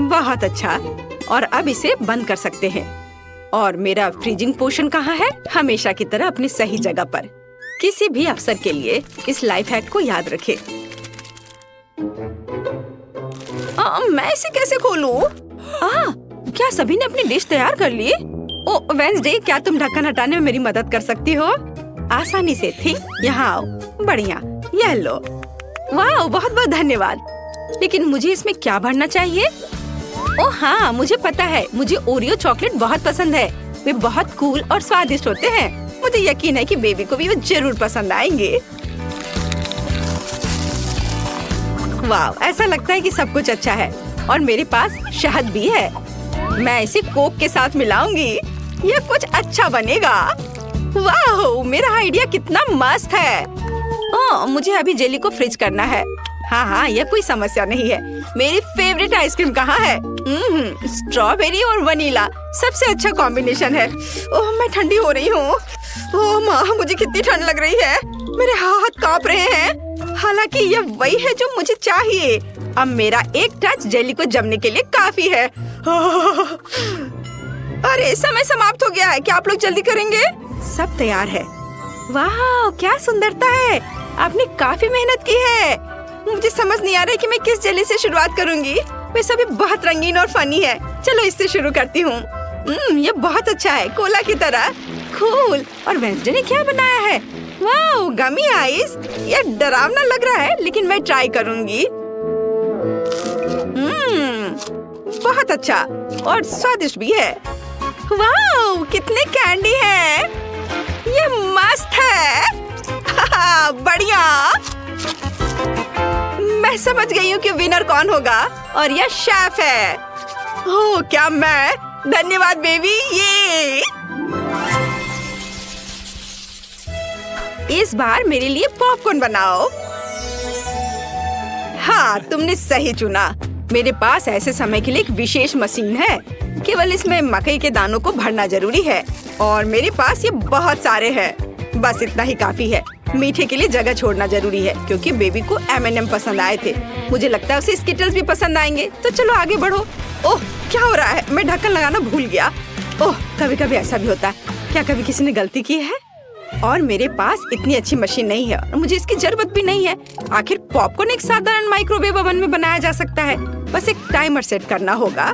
बहुत अच्छा। और अब इसे बंद कर सकते हैं। और मेरा फ्रीजिंग पोशन कहाँ है? हमेशा की तरह अपनी सही जगह पर। किसी भी अवसर के लिए इस लाइफ हैक को याद रखें। मैं इसे कैसे खोलूं? क्या सभी ने अपनी डिश तैयार कर ली? ओह वेंसडे, क्या तुम ढक्कन हटाने में मेरी मदद कर सकती हो? आसानी से थी। यहाँ आओ। बढ़िया, यह लो। वाह, बहुत बहुत धन्यवाद। लेकिन मुझे इसमें क्या भरना चाहिए? ओह हाँ, मुझे पता है। मुझे ओरियो चॉकलेट बहुत पसंद है। वे बहुत कूल और स्वादिष्ट होते हैं। मुझे यकीन है कि बेबी को भी वो जरूर पसंद आएंगे। वाह, ऐसा लगता है कि सब कुछ अच्छा है और मेरे पास शहद भी है। मैं इसे कोक के साथ मिलाऊंगी। यह कुछ अच्छा बनेगा। वाह, मेरा आइडिया कितना मस्त है। ओह, मुझे अभी जेली को फ्रीज करना है। हाँ, यह कोई समस्या नहीं है। मेरी फेवरेट आइसक्रीम कहाँ है? स्ट्रॉबेरी और वनीला सबसे अच्छा कॉम्बिनेशन है। ओह, मैं ठंडी हो रही हूँ। ओह माँ, मुझे कितनी ठंड लग रही है। मेरे हाथ कांप रहे हैं। हालांकि यह वही है जो मुझे चाहिए। अब मेरा एक टच जेली को जमने के लिए काफी है। अरे, समय समाप्त हो गया है। क्या आप लोग जल्दी करेंगे? सब तैयार है। वाह, क्या सुंदरता है। आपने काफी मेहनत की है। मुझे समझ नहीं आ रहा है कि मैं किस जेली से शुरुआत करूंगी। वे सभी बहुत रंगीन और फनी है। चलो इससे शुरू करती हूँ। ये बहुत अच्छा है, कोला की तरह। कूल। और वेंसडे ने क्या बनाया है? वाह, गमी आइस। यह डरावना लग रहा है, लेकिन मैं ट्राई करूंगी। बहुत अच्छा और स्वादिष्ट भी है। वाह, कितने कैंडी है। ये मस्त है। बढ़िया। मैं समझ गई हूँ कि विनर कौन होगा, और यह शेफ है। ओह, क्या मैं? धन्यवाद बेबी। ये इस बार मेरे लिए पॉपकॉर्न बनाओ। हाँ, तुमने सही चुना। मेरे पास ऐसे समय के लिए एक विशेष मशीन है। केवल इसमें मकई के दानों को भरना जरूरी है, और मेरे पास ये बहुत सारे हैं। बस इतना ही काफी है। मीठे के लिए जगह छोड़ना जरूरी है, क्योंकि बेबी को M&M पसंद आए थे। मुझे लगता है उसे स्किटल्स भी पसंद आएंगे। तो चलो आगे बढ़ो। ओह, क्या हो रहा है? मैं ढक्कन लगाना भूल गया। ओह, कभी कभी ऐसा भी होता है। क्या कभी किसी ने गलती की है? और मेरे पास इतनी अच्छी मशीन नहीं है, और मुझे इसकी जरूरत भी नहीं है। आखिर पॉपकॉर्न एक साधारण माइक्रोवेव ओवन में बनाया जा सकता है। बस एक टाइमर सेट करना होगा।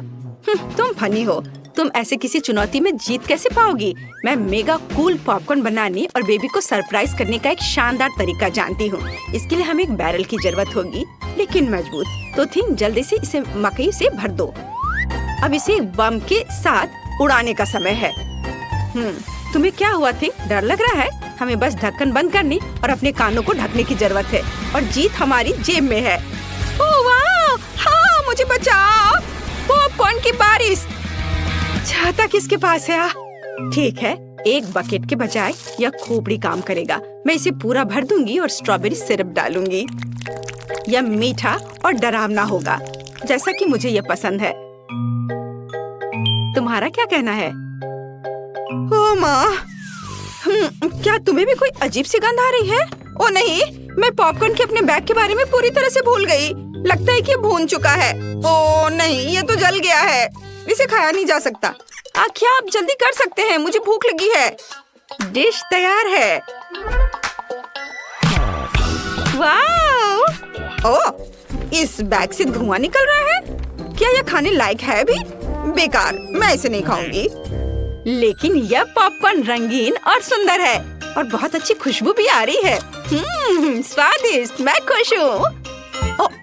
तुम फनी हो। तुम ऐसे किसी चुनौती में जीत कैसे पाओगी? मैं मेगा कूल पॉपकॉर्न बनाने और बेबी को सरप्राइज करने का एक शानदार तरीका जानती हूँ। इसके लिए हमें एक बैरल की जरूरत होगी, लेकिन मजबूत। तो थिंग, जल्दी से इसे मकई से भर दो। अब इसे बम के साथ उड़ाने का समय है। तुम्हें क्या हुआ थी? डर लग रहा है? हमें बस ढक्कन बंद करने और अपने कानों को ढकने की जरूरत है, और जीत हमारी जेब में है। ओह वाह! हाँ, मुझे बचाओ। पॉपकॉर्न की बारिश। छाता किसके पास है? ठीक है, एक बकेट के बजाय यह खोपड़ी काम करेगा। मैं इसे पूरा भर दूंगी और स्ट्रॉबेरी सिरप डालूंगी। यह मीठा और डरावना होगा, जैसा कि मुझे यह पसंद है। तुम्हारा क्या कहना है? ओह माँ, क्या तुम्हें भी कोई अजीब सी गंध आ रही है? ओ नहीं, मैं पॉपकॉर्न के अपने बैग के बारे में पूरी तरह से भूल गई। लगता है कि ये भून चुका है। ओ नहीं, ये तो जल गया है। इसे खाया नहीं जा सकता। क्या आप जल्दी कर सकते हैं? मुझे भूख लगी है। डिश तैयार है। वाह! ओह, इस बैग से धुआं निकल रहा है। क्या यह खाने लायक है भी? बेकार, मैं इसे नहीं खाऊंगी। लेकिन यह पॉपकॉर्न रंगीन और सुंदर है, और बहुत अच्छी खुशबू भी आ रही है। स्वादिष्ट। मैं खुश हूँ।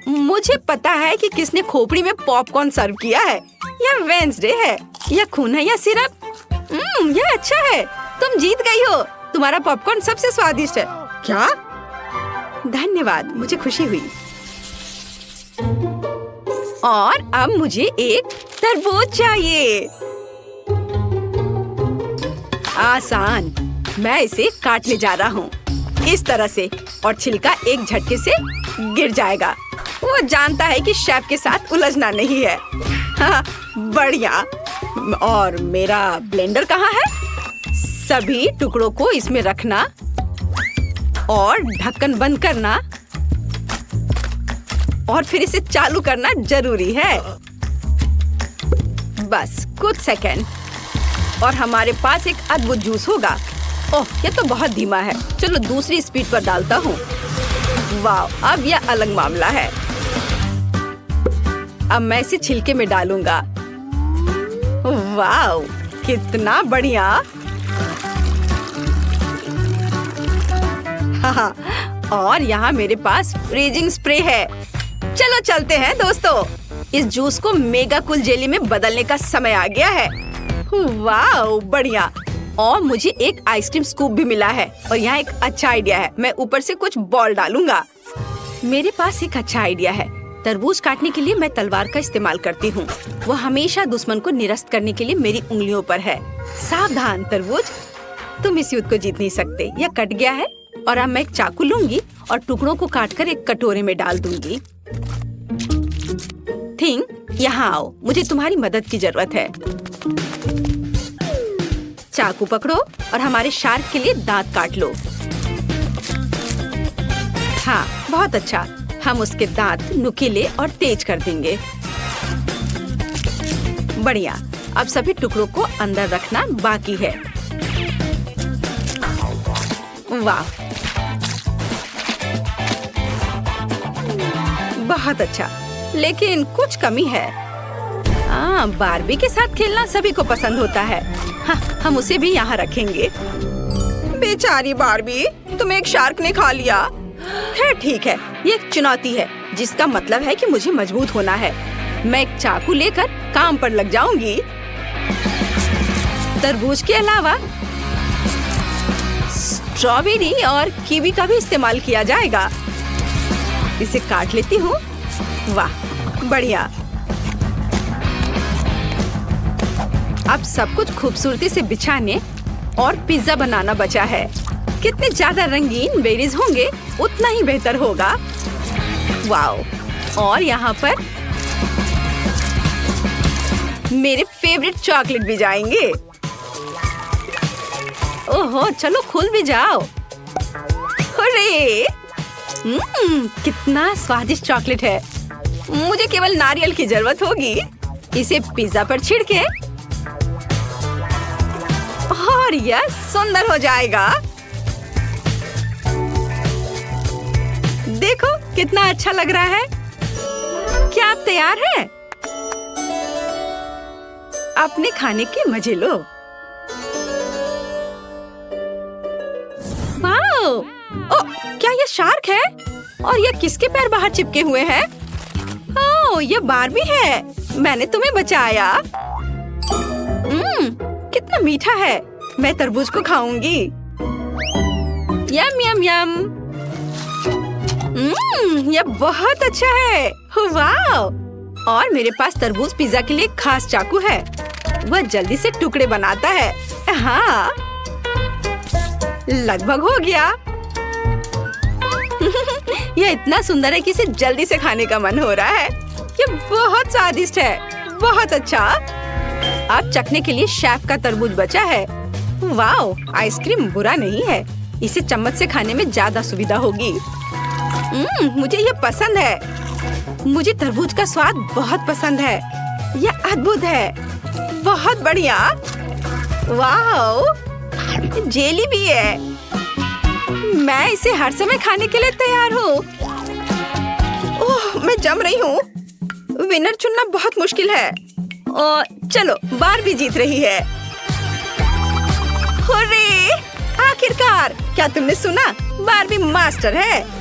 मुझे पता है कि किसने खोपड़ी में पॉपकॉर्न सर्व किया है। यह वेंसडे है। यह खून है या सिरप? यह अच्छा है। तुम जीत गई हो। तुम्हारा पॉपकॉर्न सबसे स्वादिष्ट है। क्या? धन्यवाद, मुझे खुशी हुई। और अब मुझे एक तरबूज चाहिए। आसान। मैं इसे काटने जा रहा हूँ, इस तरह से, और छिलका एक झटके से गिर जाएगा। वो जानता है कि शेफ के साथ उलझना नहीं है। हाँ, बढ़िया। और मेरा ब्लेंडर कहाँ है? सभी टुकड़ों को इसमें रखना और ढक्कन बंद करना, और फिर इसे चालू करना जरूरी है। बस कुछ सेकंड, और हमारे पास एक अद्भुत जूस होगा। ओह, ये तो बहुत धीमा है। चलो दूसरी स्पीड पर डालता हूँ। वाह, अब यह अलग मामला है। अब मैं इसे छिलके में डालूंगा। वाह, कितना बढ़िया। हाँ, और यहाँ मेरे पास फ्रीजिंग स्प्रे है। चलो चलते हैं दोस्तों। इस जूस को मेगा कूल जेली में बदलने का समय आ गया है। वाह, बढ़िया। और मुझे एक आइसक्रीम स्कूप भी मिला है, और यहाँ एक अच्छा आइडिया है। मैं ऊपर से कुछ बॉल डालूंगा। मेरे पास एक अच्छा आइडिया है। तरबूज काटने के लिए मैं तलवार का इस्तेमाल करती हूँ। वो हमेशा दुश्मन को निरस्त करने के लिए मेरी उंगलियों पर है। सावधान तरबूज, तुम इस युद्ध को जीत नहीं सकते। यह कट गया है, और अब मैं एक चाकू लूंगी और टुकड़ों को काटकर एक कटोरे में डाल दूंगी। थिंग, यहाँ आओ, मुझे तुम्हारी मदद की जरूरत है। चाकू पकड़ो और हमारे शार्क के लिए दांत काट लो। हाँ, बहुत अच्छा। हम उसके दांत नुकीले और तेज कर देंगे। बढ़िया। अब सभी टुकड़ों को अंदर रखना बाकी है। वाह, बहुत अच्छा, लेकिन कुछ कमी है। बारबी के साथ खेलना सभी को पसंद होता है। हाँ, हम उसे भी यहाँ रखेंगे। बेचारी बारबी, तुम्हें एक शार्क ने खा लिया। खैर ठीक है, ये एक चुनौती है, जिसका मतलब है कि मुझे मजबूत होना है। मैं एक चाकू लेकर काम पर लग जाऊंगी। तरबूज के अलावा स्ट्रॉबेरी और कीवी का भी इस्तेमाल किया जाएगा। इसे काट लेती हूँ। वाह, बढ़िया। अब सब कुछ खूबसूरती से बिछाने और पिज्जा बनाना बचा है। कितने ज्यादा रंगीन बेरीज होंगे उतना ही बेहतर होगा। वाओ, और यहाँ पर मेरे फेवरेट चॉकलेट भी जाएंगे। ओहो, चलो खुल भी जाओ। अरे, कितना स्वादिष्ट चॉकलेट है। मुझे केवल नारियल की जरूरत होगी। इसे पिज्जा पर छिड़के और यह सुंदर हो जाएगा। देखो कितना अच्छा लग रहा है। क्या आप तैयार हैं? अपने खाने के मजे लो। वाओ! ओह, क्या ये शार्क है? और ये किसके पैर बाहर चिपके हुए हैं? ओह, ये बारबी है। मैंने तुम्हें बचाया। कितना मीठा है। मैं तरबूज को खाऊंगी। यम यम यम। ये बहुत अच्छा है। वाओ! और मेरे पास तरबूज पिज्जा के लिए खास चाकू है। वह जल्दी से टुकड़े बनाता है। हाँ, लगभग हो गया। यह इतना सुंदर है कि इसे जल्दी से खाने का मन हो रहा है। ये बहुत स्वादिष्ट है। बहुत अच्छा। अब चखने के लिए शेफ का तरबूज बचा है। वाओ, आइसक्रीम बुरा नहीं है। इसे चम्मच से खाने में ज्यादा सुविधा होगी। मुझे ये पसंद है। मुझे तरबूज का स्वाद बहुत पसंद है। यह अद्भुत है। बहुत बढ़िया। वाओ, जेली भी है। मैं इसे हर समय खाने के लिए तैयार हूँ। ओह, मैं जम रही हूँ। विनर चुनना बहुत मुश्किल है। चलो, बारबी जीत रही है। हुर्रे! आखिरकार, क्या तुमने सुना? बारबी मास्टर है।